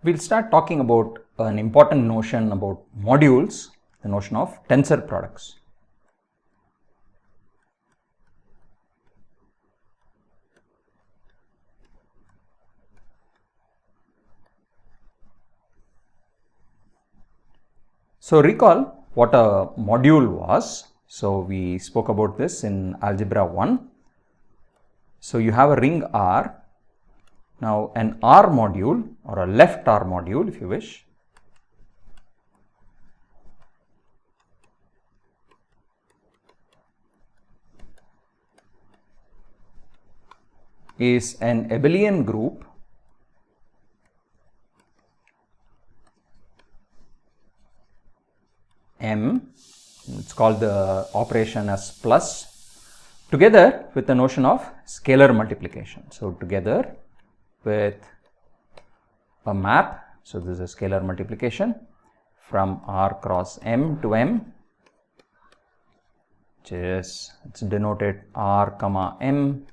we'll start talking about an important notion about modules, the notion of tensor products. So recall what a module was. So we spoke about this in algebra 1. So you have a ring R. Now an R module or a left R module, if you wish, is an abelian group M. It's called the operation as plus, together with the notion of scalar multiplication. So together with a map, so this is a scalar multiplication from R cross M to M, which is, it's denoted R comma M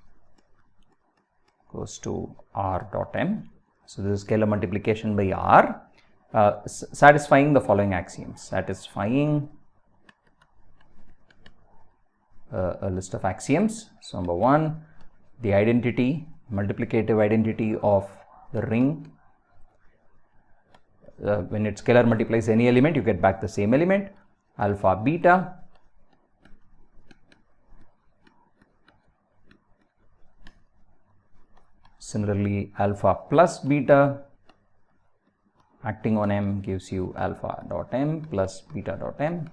goes to R dot M. So this is scalar multiplication by R, satisfying the following axioms, satisfying a list of axioms. So number 1, the identity, multiplicative identity of the ring. When it scalar multiplies any element, you get back the same element, alpha beta. Similarly, alpha plus beta acting on M gives you alpha dot M plus beta dot M.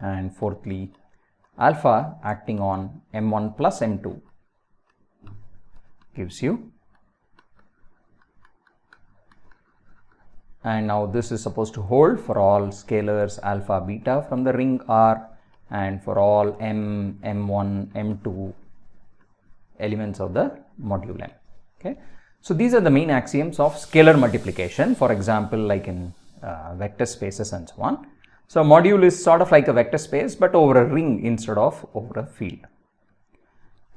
And fourthly, alpha acting on M1 plus M2 gives you. And now this is supposed to hold for all scalars alpha beta from the ring R and for all M, M1, M2 elements of the module M. Okay. So these are the main axioms of scalar multiplication, for example, like in vector spaces and so on. So a module is sort of like a vector space, but over a ring instead of over a field.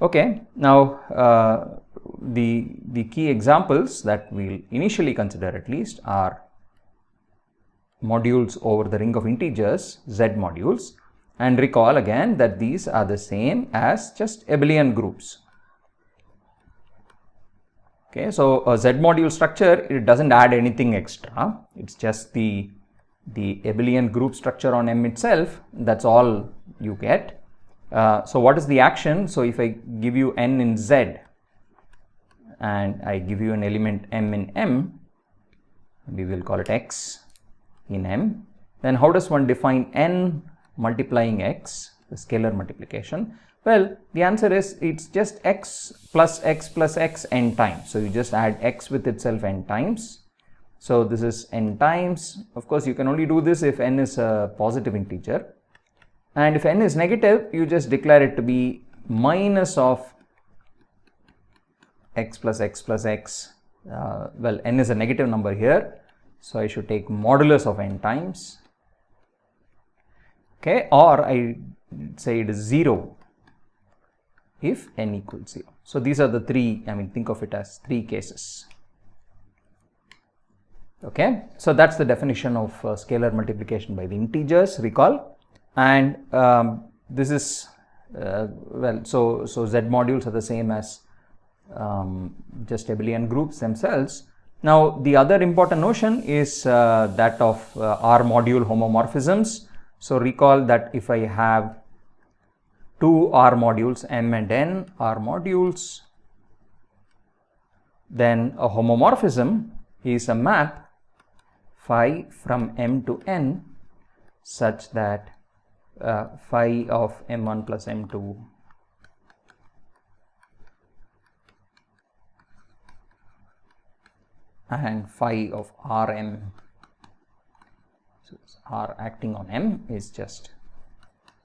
Okay. Now the key examples that we'll initially consider at least are modules over the ring of integers, Z modules, and recall again that these are the same as just abelian groups. Okay, so a Z module structure, it doesn't add anything extra. It's just the abelian group structure on M itself. That's all you get. So what is the action? So if I give you N in Z and I give you an element M in M, we will call it X in M, then how does one define N multiplying X, the scalar multiplication? Well, the answer is it's just X plus X N times. So you just add X with itself N times. So this is N times. Of course, you can only do this if N is a positive integer. And if N is negative, you just declare it to be minus of X plus X plus X. Well, N is a negative number here, so I should take modulus of N times. Okay, or I say it is 0 if N equals 0. So these are the three, think of it as three cases. Okay, so that's the definition of scalar multiplication by the integers, recall. And this is, so Z modules are the same as just abelian groups themselves. Now the other important notion is that of R module homomorphisms. So recall that if I have two R modules, M and N R modules, then a homomorphism is a map phi from M to N such that phi of M1 plus M2 and phi of Rm, so R acting on M is just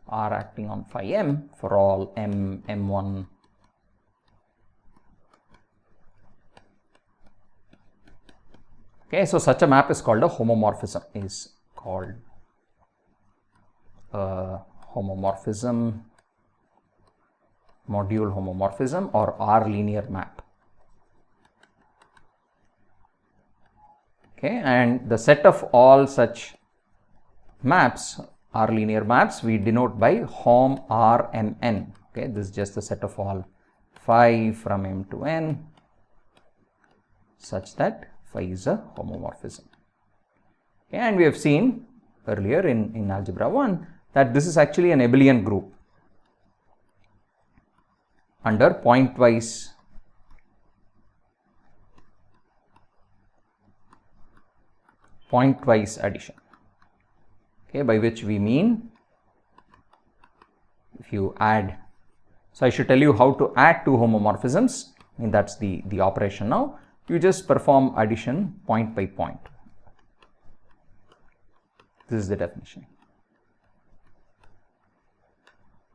R acting on phi M for all M, M1 Okay, so such a map is called a homomorphism, is called a homomorphism, module homomorphism, or R linear map. Okay, and the set of all such maps are linear maps we denote by hom r m n. Okay, this is just the set of all phi from m to n such that phi is a homomorphism. Okay, and we have seen earlier in algebra 1 that this is actually an abelian group under pointwise addition. Okay, by which we mean if you add, so I should tell you how to add two homomorphisms, and that's the operation now. You just perform addition point by point. This is the definition.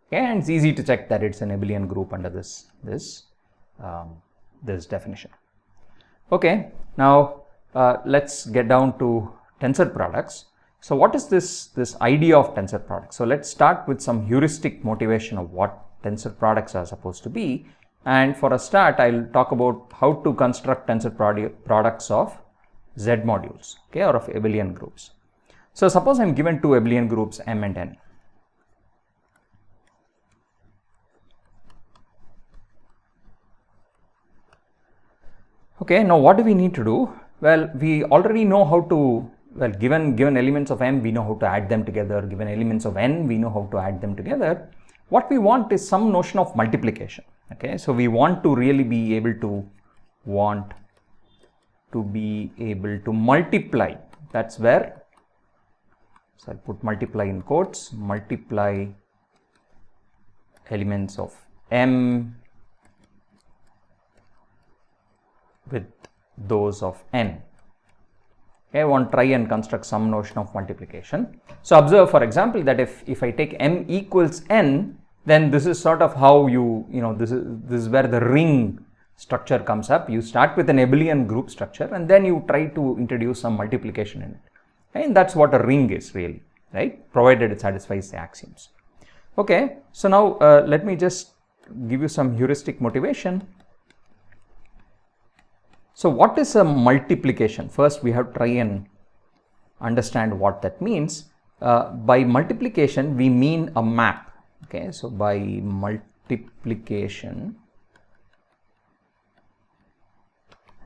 Okay, and it's easy to check that it's an abelian group under this definition. Okay, now let's get down to tensor products. So what is this idea of tensor products? So let's start with some heuristic motivation of what tensor products are supposed to be. And for a start, I'll talk about how to construct tensor products of Z modules, okay, or of abelian groups. So suppose I'm given two abelian groups M and N. Okay, now what do we need to do? Well, we already know how to, well, given elements of M, we know how to add them together. Given elements of N, we know how to add them together. What we want is some notion of multiplication. Okay, so we want to really be able to multiply. That's where, so I'll put multiply in quotes, multiply elements of M with those of N. Okay, I want to try and construct some notion of multiplication. So observe, for example, that if I take M equals N, then this is sort of how this is where the ring structure comes up. You start with an abelian group structure and then you try to introduce some multiplication in it. Okay, and that's what a ring is really, right? Provided it satisfies the axioms. Okay, so now let me just give you some heuristic motivation. So what is a multiplication? First, we have to try and understand what that means. By multiplication, we mean a map. Okay, so by multiplication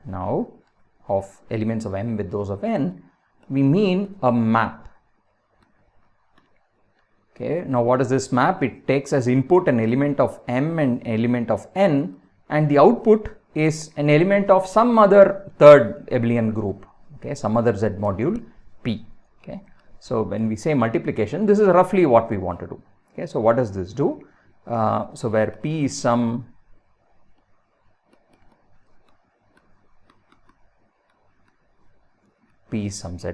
now of elements of M with those of N, we mean a map. Okay, now what is this map? It takes as input an element of M and element of N, and the output is an element of some other third abelian group, okay, some other Z module P. Okay, so when we say multiplication, this is roughly what we want to do. Okay, so what does this do? So where P is some Z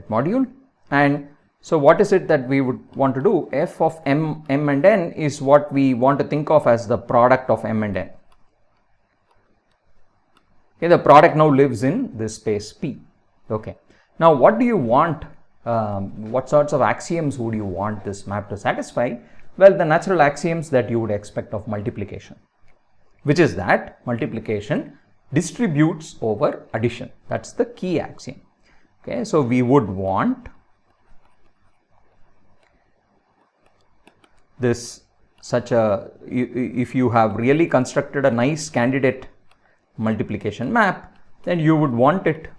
module, and so what is it that we would want to do? F of M and N is what we want to think of as the product of M and N. Okay, the product now lives in this space P. Okay, now what do you want? What sorts of axioms would you want this map to satisfy? Well, the natural axioms that you would expect of multiplication, which is that multiplication distributes over addition. That's the key axiom. Okay, so we would want this if you have really constructed a nice candidate multiplication map, then you would want it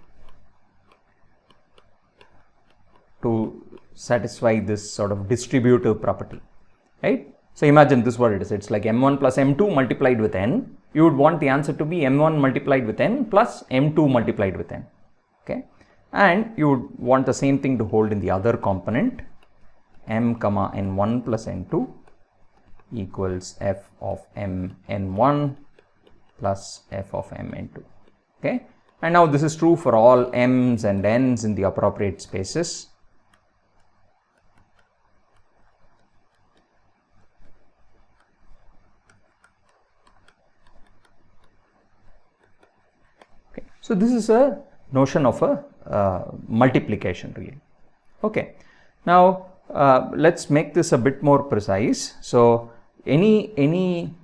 to satisfy this sort of distributive property, right? So imagine this what it is. It's like M1 plus M2 multiplied with N. You would want the answer to be M1 multiplied with N plus M2 multiplied with N. Okay, and you would want the same thing to hold in the other component, M comma N1 plus N2 equals F of M N1 plus F of M N2. Okay, and now this is true for all M's and N's in the appropriate spaces. Okay, so this is a notion of a multiplication really. Okay, now let's make this a bit more precise. So any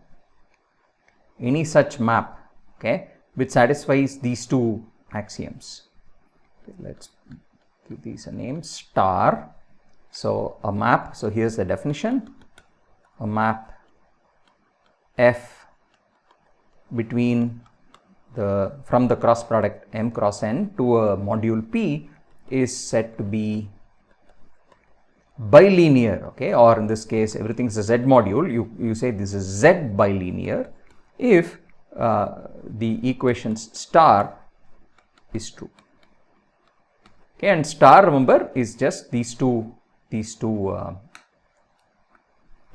such map, okay, which satisfies these two axioms, Okay, let's give these a name, star. So a map, so here's the definition, a map F between from the cross product M cross N to a module P is said to be bilinear, okay, or in this case everything is a Z module, you say this is Z bilinear if the equations star is true. Okay, and star, remember, is just these two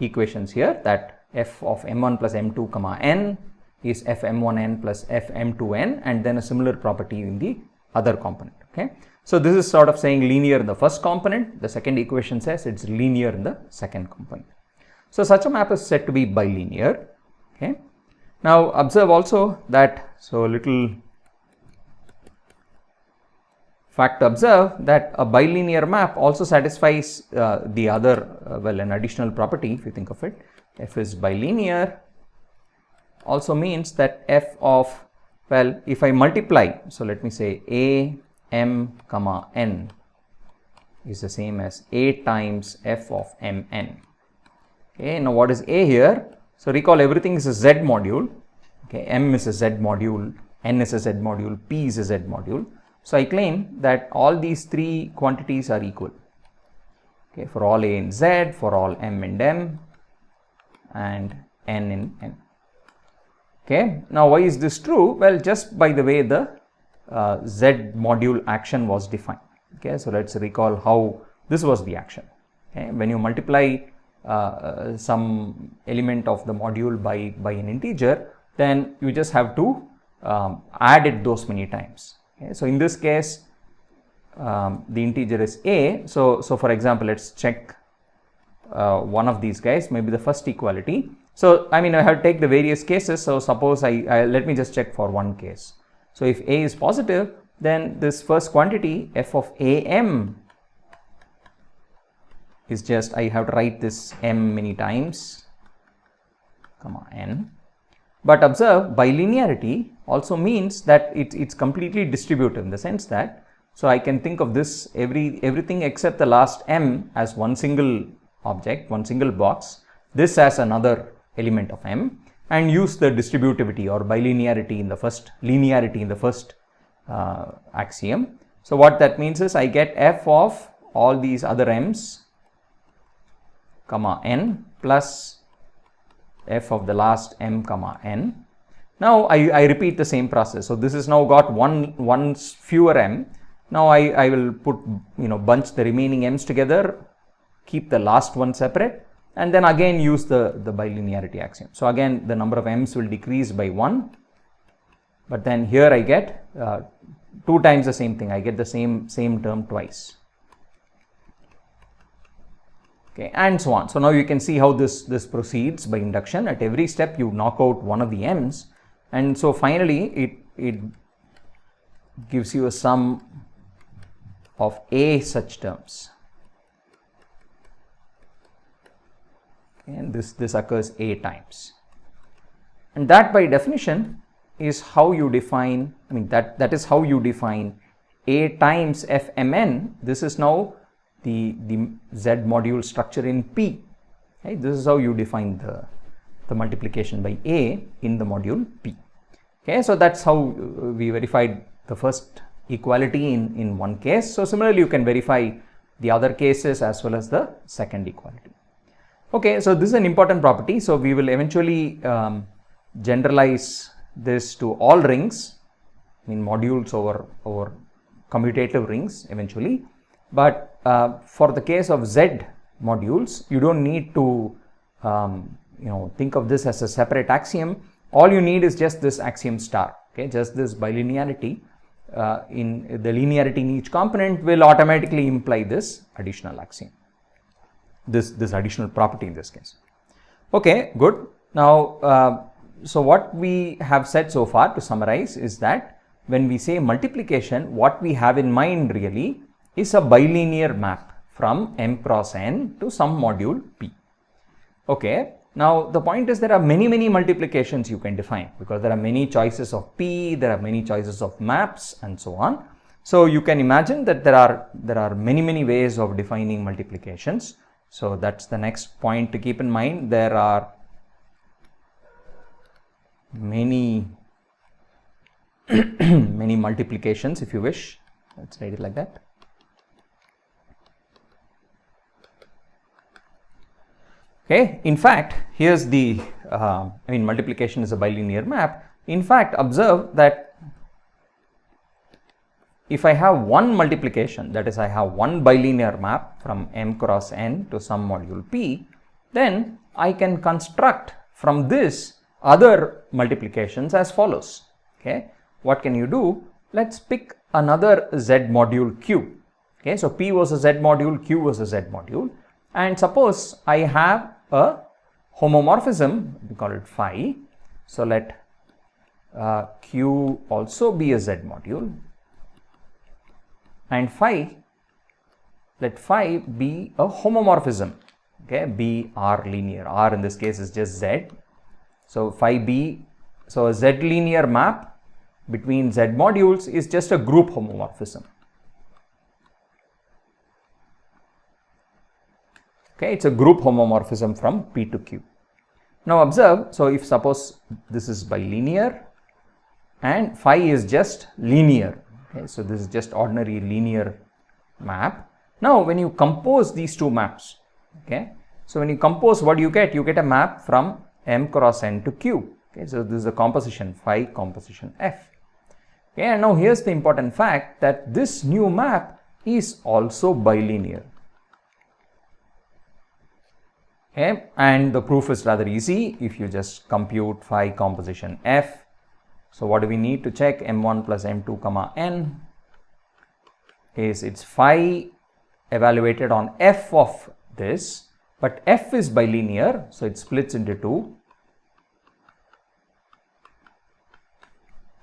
equations here, that f of m1 plus m2 comma n is f m1n plus f m2n, and then a similar property in the other component. Okay, so this is sort of saying linear in the first component, the second equation says it's linear in the second component. So such a map is said to be bilinear. Okay, now observe also that, so little fact to observe, that a bilinear map also satisfies the other, well, an additional property, if you think of it. F is bilinear also means that f of, well, if I multiply, so let me say a m comma n is the same as a times f of m n. Okay, now what is a here? So recall everything is a Z module. Okay, m is a Z module, n is a Z module, p is a Z module. So I claim that all these three quantities are equal. Okay, for all a in Z, for all m in m, and n in n. Okay, now why is this true? Well, just by the way the Z module action was defined. Okay, so let's recall how this was the action. Okay, when you multiply some element of the module by an integer, then you just have to add it those many times. Okay, so in this case, the integer is a. So for example, let's check one of these guys, maybe the first equality. So I mean, I have to take the various cases. So suppose I let me just check for one case. So if a is positive, then this first quantity f of am is just, I have to write this m many times, comma n. But observe, bilinearity also means that it's completely distributive in the sense that, so I can think of this everything except the last m as one single object, one single box, this as another element of m, and use the distributivity or bilinearity in the first, linearity in the first axiom. So what that means is I get f of all these other m's comma n plus f of the last m comma n. Now I repeat the same process. So this is now got one fewer m. Now I will put, bunch the remaining m's together, keep the last one separate, and then again use the bilinearity axiom. So again the number of m's will decrease by 1, but then here I get 2 times the same thing. I get the same term twice. Okay, and so on. So now you can see how this proceeds by induction. At every step you knock out one of the m's, and so finally it gives you a sum of a such terms. Okay, and this occurs a times, and that by definition is how you define, that is how you define a times fmn. This is now the Z module structure in P. Okay, this is how you define the multiplication by A in the module P. Okay, so that's how we verified the first equality in one case. So similarly you can verify the other cases as well as the second equality. Okay, so this is an important property. So we will eventually generalize this to all rings, modules over commutative rings eventually. But for the case of Z modules, you don't need to think of this as a separate axiom. All you need is just this axiom star. Okay, just this bilinearity in the linearity in each component will automatically imply this additional axiom, this additional property in this case. Okay, good. Now so what we have said so far, to summarize, is that when we say multiplication, what we have in mind really is a bilinear map from m cross n to some module P. Okay, now the point is there are many multiplications you can define, because there are many choices of P, there are many choices of maps, and so on. So you can imagine that there are many ways of defining multiplications. So that's the next point to keep in mind. There are many many multiplications, if you wish. Let's write it like that. Okay, in fact, here's the multiplication is a bilinear map. In fact, observe that if I have one multiplication, that is, I have one bilinear map from M cross N to some module P, then I can construct from this other multiplications as follows. Okay, what can you do? Let's pick another Z module Q. Okay, so P was a Z module, Q was a Z module, and suppose I have a homomorphism, we call it phi. So let Q also be a Z module, and phi, let phi be a homomorphism. Okay, be R linear. R in this case is just Z. So phi be, so a Z linear map between Z modules is just a group homomorphism. Okay, it's a group homomorphism from P to Q. Now observe, so if suppose this is bilinear and phi is just linear. Okay, so this is just ordinary linear map. Now when you compose these two maps, okay, so when you compose, what do you get? You get a map from M cross N to Q. Okay, so this is a composition phi composition F. Okay, and now here's the important fact that this new map is also bilinear. Okay, and the proof is rather easy if you just compute phi composition F. So what do we need to check? M1 plus M2 comma N is its phi evaluated on F of this, but F is bilinear, so it splits into two.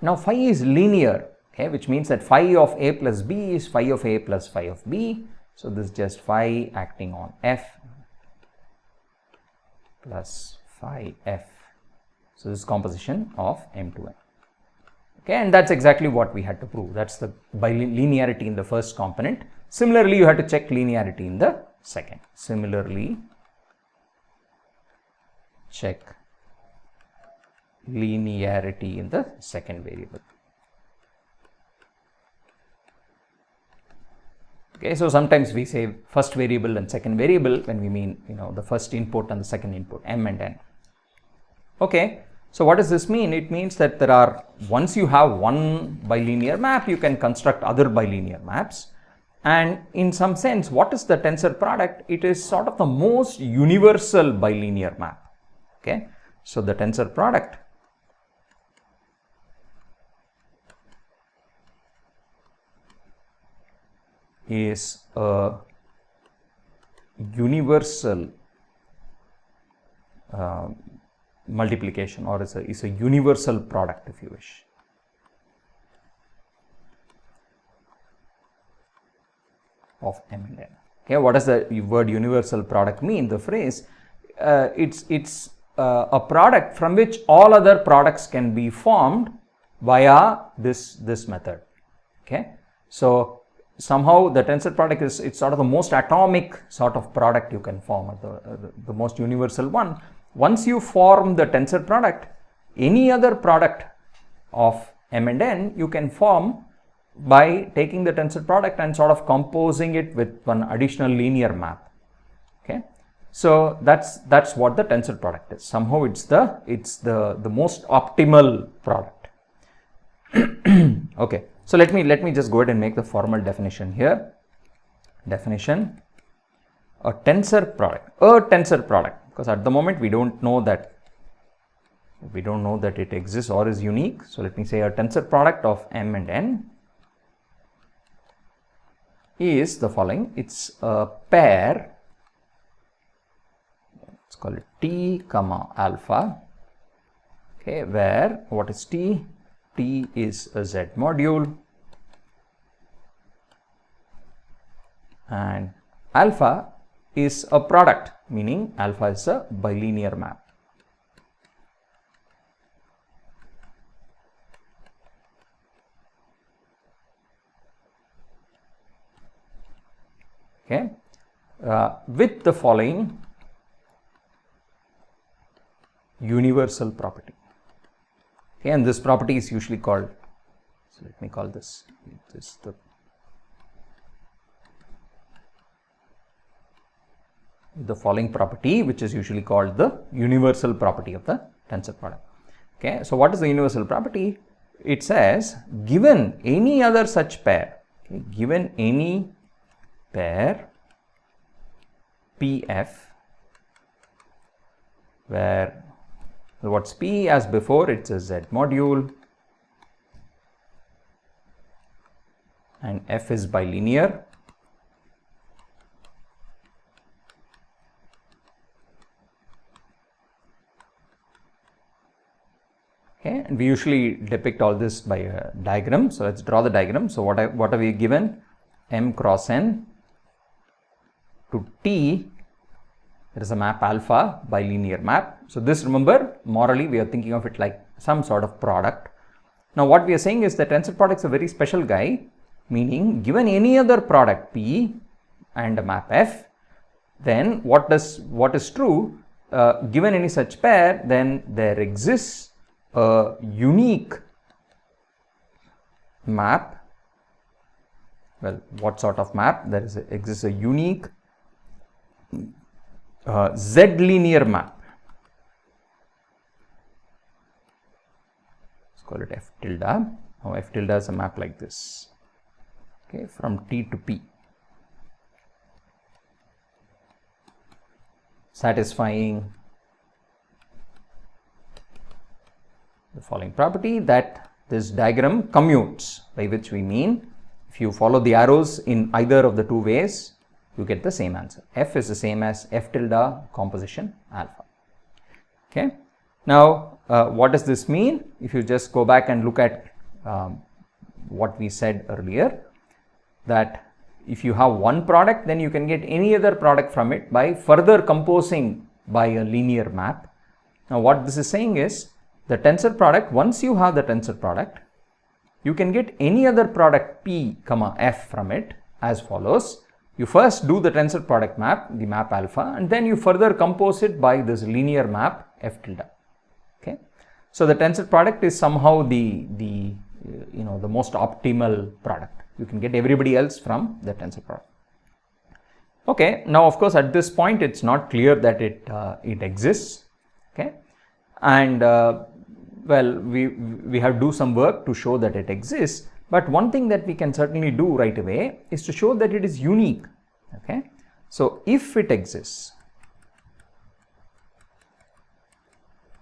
Now phi is linear, okay, which means that phi of A plus B is phi of A plus phi of B. So this is just phi acting on F plus phi F. So this is composition of M to N. Okay, and that's exactly what we had to prove. That's the bilinearity in the first component. Similarly, you had to check linearity in the second. Similarly, check linearity in the second variable. Okay, so sometimes we say first variable and second variable when we mean, the first input and the second input, M and N. Okay, so what does this mean? It means that once you have one bilinear map, you can construct other bilinear maps. And in some sense, what is the tensor product? It is sort of the most universal bilinear map. Okay, so the tensor product is a universal multiplication, or is a universal product, if you wish. Of M and N. Okay, what does the word universal product mean? The phrase, it's a product from which all other products can be formed via this method. Okay, so somehow the tensor product it's sort of the most atomic sort of product you can form, the most universal one. Once you form the tensor product, any other product of M and N you can form by taking the tensor product and sort of composing it with one additional linear map. Okay, so that's what the tensor product is. Somehow it's the most optimal product. Okay, so let me just go ahead and make the formal definition here. Definition: a tensor product, because at the moment we don't know that it exists or is unique. So let me say a tensor product of M and N is the following. It's a pair, let's call it T comma alpha, okay, where what is T? T is a Z module and alpha is a product, meaning alpha is a bilinear map. okay, with the following universal property. Okay, and this property is usually called, so let me call this the following property, which is usually called the universal property of the tensor product. Okay, so what is the universal property? It says given any other such pair, okay, given any pair PF where what's P as before, it's a Z module and F is bilinear, okay, and we usually depict all this by a diagram. So let's draw the diagram. So what are we given? M cross N to T, there is a map alpha, bilinear map. So this, remember, morally we are thinking of it like some sort of product. Now what we are saying is that tensor product is a very special guy, meaning given any other product P and a map F, then what is true, given any such pair, then there exists a unique map. Well, what sort of map? There exists a unique Z linear map. Let's call it F tilde. Now F tilde is a map like this, okay, from T to P, satisfying the following property, that this diagram commutes, by which we mean if you follow the arrows in either of the two ways, you get the same answer. F is the same as F tilde composition alpha. Okay. Now, what does this mean? If you just go back and look at what we said earlier, that if you have one product, then you can get any other product from it by further composing by a linear map. Now, what this is saying is the tensor product, once you have the tensor product, you can get any other product P, F from it as follows. You first do the tensor product map, the map alpha, and then you further compose it by this linear map F tilde. Okay. So the tensor product is somehow the most optimal product. You can get everybody else from the tensor product. Okay. Now, of course, at this point, it's not clear that it exists. Okay. And well, we have to do some work to show that it exists. But one thing that we can certainly do right away is to show that it is unique. Okay. So if it exists,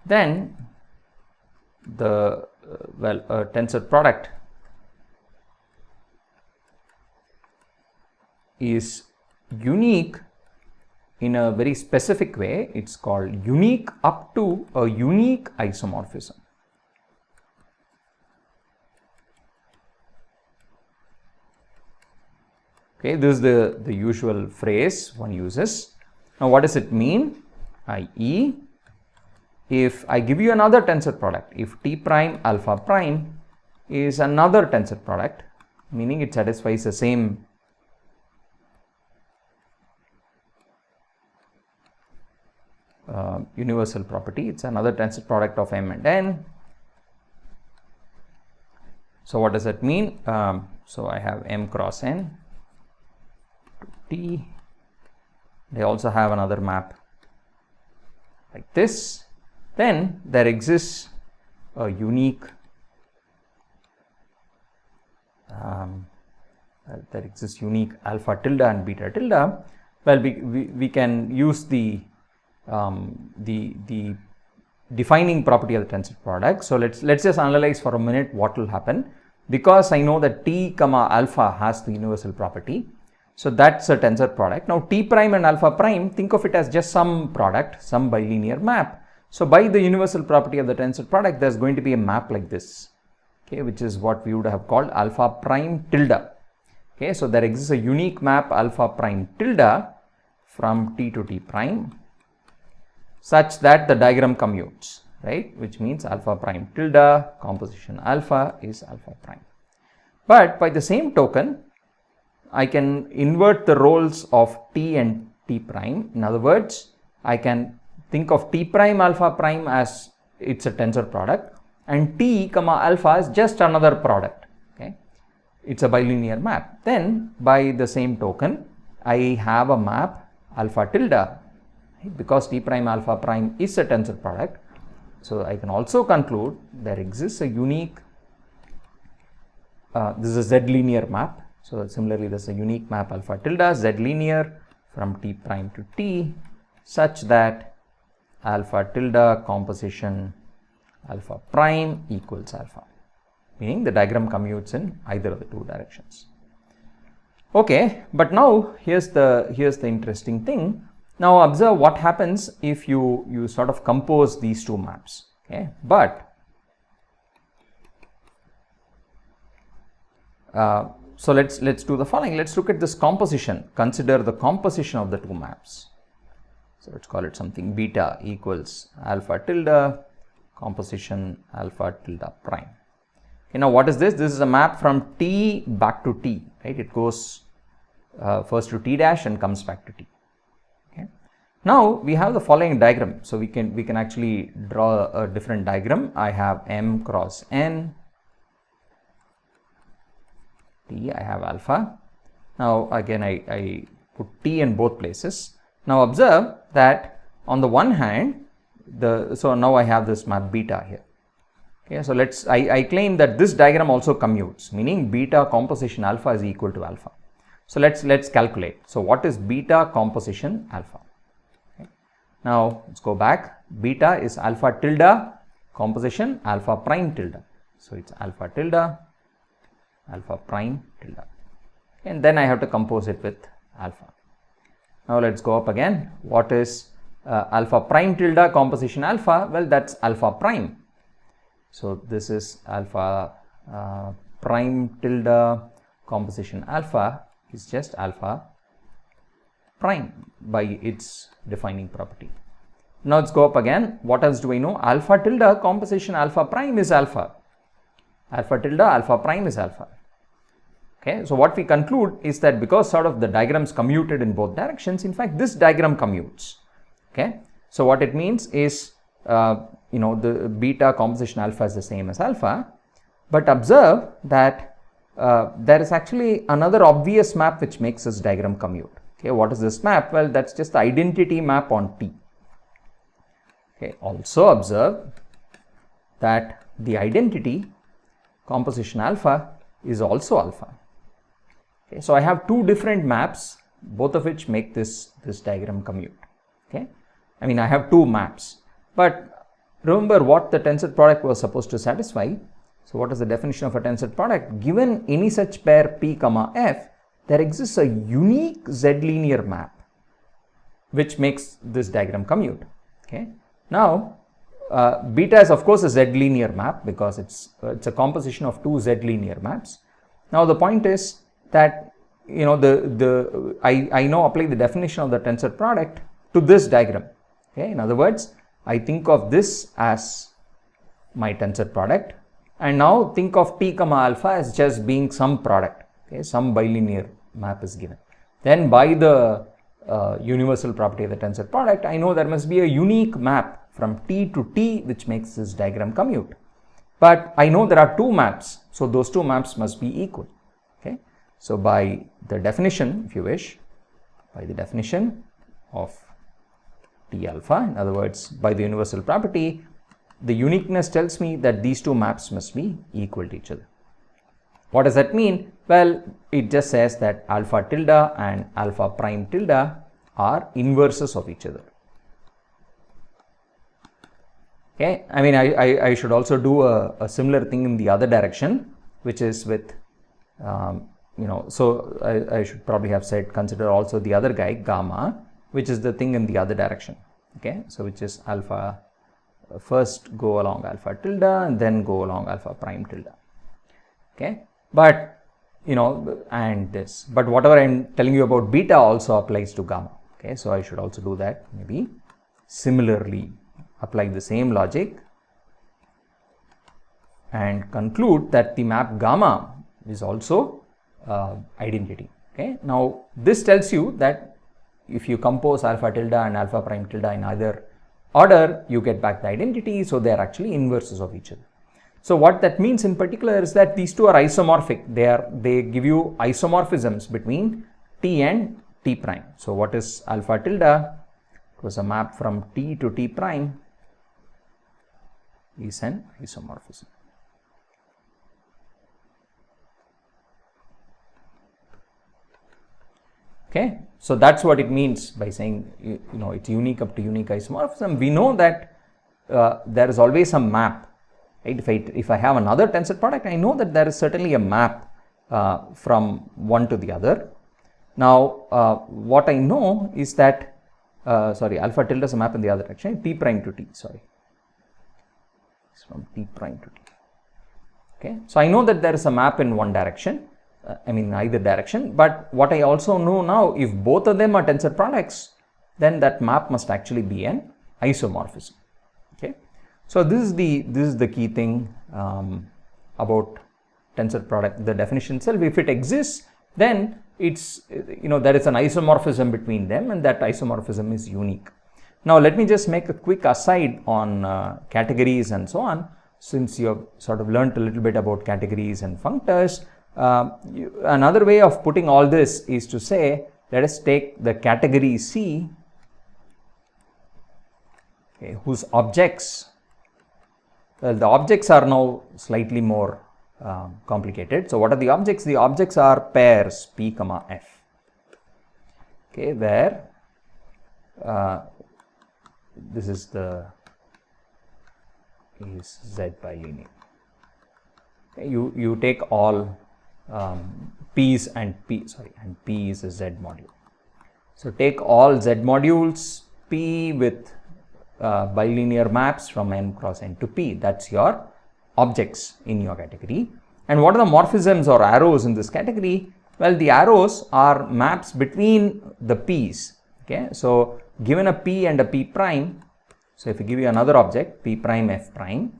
then the tensor product is unique in a very specific way. It's called unique up to a unique isomorphism. Okay, this is the usual phrase one uses. Now, what does it mean? I.e., if I give you another tensor product, if T prime alpha prime is another tensor product, meaning it satisfies the same universal property, it's another tensor product of M and N. So, what does that mean? So, I have M cross N to T. They also have another map like this. Then there exists a unique alpha tilde and beta tilde. Well, we can use the defining property of the tensor product. So let's just analyze for a minute what will happen. Because I know that T comma alpha has the universal property, so that's a tensor product. Now T prime and alpha prime, think of it as just some product, some bilinear map. So by the universal property of the tensor product, there's going to be a map like this, okay, which is what we would have called alpha prime tilde. Okay, so there exists a unique map alpha prime tilde from T to T prime, such that the diagram commutes, right, which means alpha prime tilde composition alpha is alpha prime. But by the same token, I can invert the roles of t and t prime. In other words, I can think of t prime alpha prime as it's a tensor product, and t comma alpha is just another product. Okay, it's a bilinear map. Then by the same token, I have a map alpha tilde, because t prime alpha prime is a tensor product. So I can also conclude there exists a unique, this is a z linear map. So similarly, this is a unique map alpha tilde z linear from t prime to t, such that alpha tilde composition alpha prime equals alpha, meaning the diagram commutes in either of the two directions. Okay, but now here's the interesting thing. Now observe what happens if you sort of compose these two maps. Okay, but so let's do the following. Let's look at this composition. Consider the composition of the two maps. So let's call it something beta equals alpha tilde composition alpha tilde prime. Okay, now what is this? This is a map from t back to t, right? It goes first to t dash and comes back to t. Okay. Now we have the following diagram. So we can actually draw a different diagram. I have m cross n t, I have alpha. Now again I put t in both places. Now observe that on the one hand, so now I have this map beta here. Okay, so I claim that this diagram also commutes, meaning beta composition alpha is equal to alpha. So let's calculate. So what is beta composition alpha? Okay. Now let's go back. Beta is alpha tilde composition alpha prime tilde. So it's alpha tilde alpha prime tilde, and then I have to compose it with alpha. Now let's go up again. What is alpha prime tilde composition alpha? Well, that's alpha prime. So this is alpha prime tilde composition alpha is just alpha prime by its defining property. Now let's go up again. What else do I know? Alpha tilde composition alpha prime is alpha. Alpha tilde alpha prime is alpha. Okay, so what we conclude is that because sort of the diagrams commuted in both directions, in fact this diagram commutes. Okay, so what it means is the beta composition alpha is the same as alpha, but observe that there is actually another obvious map which makes this diagram commute. Okay, what is this map? Well, that's just the identity map on T. Okay, also observe that the identity composition alpha is also alpha. Okay, so I have two different maps, both of which make this diagram commute. Okay, I mean I have two maps, but remember what the tensor product was supposed to satisfy. So what is the definition of a tensor product? Given any such pair p comma f, there exists a unique z linear map which makes this diagram commute. Okay, now beta is of course a z linear map because it's a composition of two z linear maps. Now the point is that I now apply the definition of the tensor product to this diagram. Okay, in other words, I think of this as my tensor product, and now think of t comma alpha as just being some product. Okay, some bilinear map is given. Then by the universal property of the tensor product, I know there must be a unique map from t to t which makes this diagram commute. But I know there are two maps, so those two maps must be equal. Okay, so by the definition, if you wish, by the definition of t alpha, in other words, by the universal property, the uniqueness tells me that these two maps must be equal to each other. What does that mean? Well, it just says that alpha tilde and alpha prime tilde are inverses of each other. Okay, I mean I should also do a similar thing in the other direction, which is with so I should probably have said consider also the other guy gamma, which is the thing in the other direction. Okay, so which is alpha, first go along alpha tilde and then go along alpha prime tilde. Okay, but and this, but whatever I'm telling you about beta also applies to gamma. Okay, so I should also do that, maybe similarly apply the same logic and conclude that the map gamma is also identity. Okay, now this tells you that if you compose alpha tilde and alpha prime tilde in either order, you get back the identity, so they are actually inverses of each other. So what that means in particular is that these two are isomorphic. They give you isomorphisms between T and T prime. So what is alpha tilde? It was a map from T to T prime is an isomorphism. Okay, so that's what it means by saying, you know, it's unique up to unique isomorphism. We know that there is always a map, right? If I have another tensor product, I know that there is certainly a map from one to the other. Now, what I know is that, alpha tilde is a map in the other direction, T prime to T, it's from T prime to T. Okay, so I know that there is a map in one direction. Either direction, but what I also know now, if both of them are tensor products, then that map must actually be an isomorphism. Okay, so this is the key thing about tensor product. The definition itself, if it exists, then it's, you know, there is an isomorphism between them, and that isomorphism is unique. Now let me just make a quick aside on categories and so on, since you have sort of learned a little bit about categories and functors. Another way of putting all this is to say, let us take the category C, okay, whose objects, well, the objects are now slightly more complicated. So what are the objects? The objects are pairs P comma F, okay, where this is the is Z bilinear. Okay, you take all P's and P is a Z module. So take all Z modules P with bilinear maps from N cross N to P. That's your objects in your category. And what are the morphisms or arrows in this category? Well, the arrows are maps between the P's. Okay, so given a P and a P prime, so if I give you another object P prime F prime,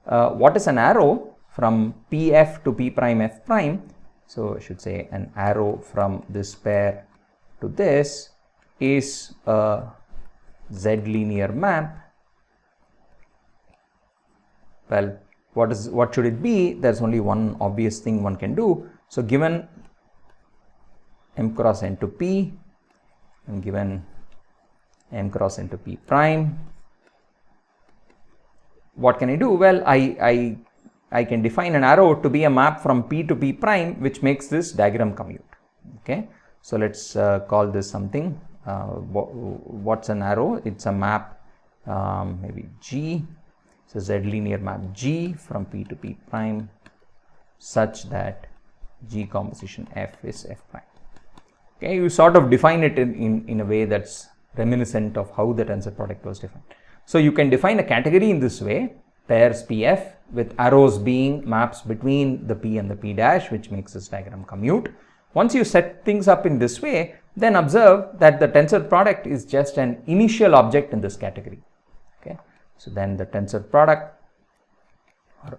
what is an arrow from Pf to P prime F prime? So I should say an arrow from this pair to this is a Z linear map. Well, what should it be? There's only one obvious thing one can do. So given M cross N to P and given M cross N to P prime, what can I do? Well, I can define an arrow to be a map from P to P prime, which makes this diagram commute. Okay, so let's call this something. What's an arrow? It's a map, maybe G. It's a Z linear map G from P to P prime, such that G composition F is F prime. Okay, you sort of define it in a way that's reminiscent of how the tensor product was defined. So you can define a category in this way, pairs PF with arrows being maps between the P and the P dash, which makes this diagram commute. Once you set things up in this way, then observe that the tensor product is just an initial object in this category. Okay, so then the tensor product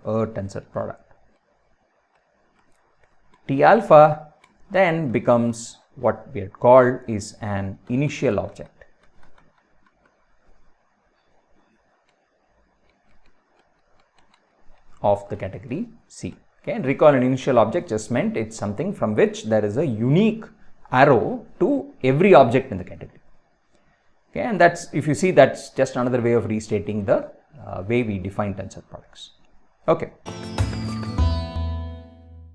or a tensor product T alpha then becomes what we had called is an initial object of the category C. Okay, and recall an initial object just meant it's something from which there is a unique arrow to every object in the category. Okay, and that's, if you see, that's just another way of restating the way we define tensor products. Okay.